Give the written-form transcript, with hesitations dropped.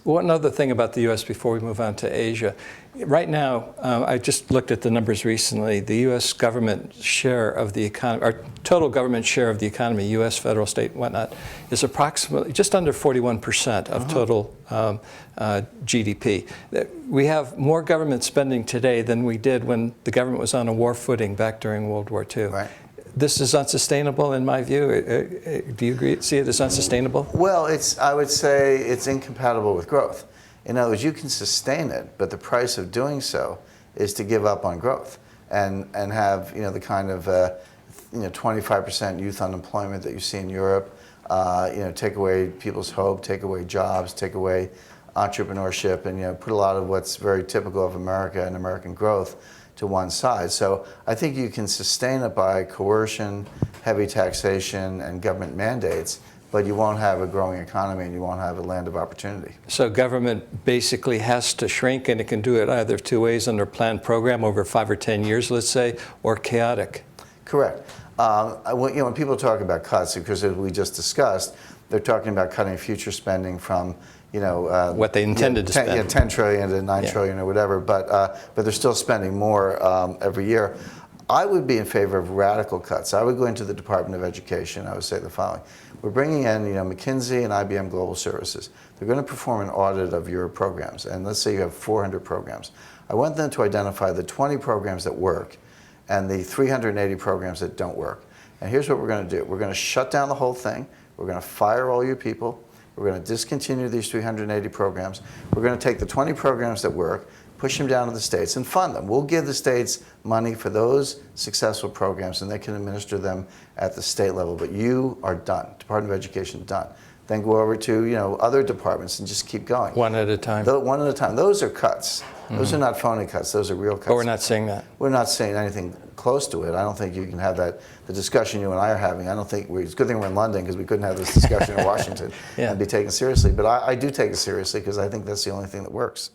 one other thing about the U.S. before we move on to Asia. Right now, I just looked at the numbers recently. The U.S. government share of the economy, our total government share of the economy, U.S., federal, state, whatnot, is approximately just under 41% of total GDP. We have more government spending today than we did when the government was on a war footing back during World War II. Right. This is unsustainable in my view. Do you agree? See it as unsustainable? Well, I would say it's incompatible with growth. In other words, you can sustain it, but the price of doing so is to give up on growth and have the kind of 25% youth unemployment that you see in Europe. Take away people's hope, take away jobs, take away entrepreneurship, and put a lot of what's very typical of America and American growth to one side. So I think you can sustain it by coercion, heavy taxation, and government mandates, but you won't have a growing economy and you won't have a land of opportunity. So government basically has to shrink, and it can do it either two ways: under a planned program over 5 or 10 years, let's say, or chaotic. Correct. When people talk about cuts, because as we just discussed, they're talking about cutting future spending from what they intended to spend. 10 trillion to 9 trillion or whatever, but they're still spending more every year. I would be in favor of radical cuts. I would go into the Department of Education. I would say the following: we're bringing in McKinsey and IBM Global Services. They're going to perform an audit of your programs, and let's say you have 400 programs. I want them to identify the 20 programs that work and the 380 programs that don't work. And here's what we're going to do: we're going to shut down the whole thing. We're going to fire all your people. We're going to discontinue these 380 programs. We're going to take the 20 programs that work, push them down to the states, and fund them. We'll give the states money for those successful programs, and they can administer at the state level. But you are done. Department of Education, done. Then go over to other departments and just keep going. One at a time. One at a time. Those are cuts. Those are not phony cuts. Those are real cuts. But we're not saying that. We're not saying anything close to it. I don't think you can have that. The discussion you and I are having, I don't think it's a good thing we're in London, because we couldn't have this discussion in Washington and be taken seriously. But I do take it seriously, because I think that's the only thing that works.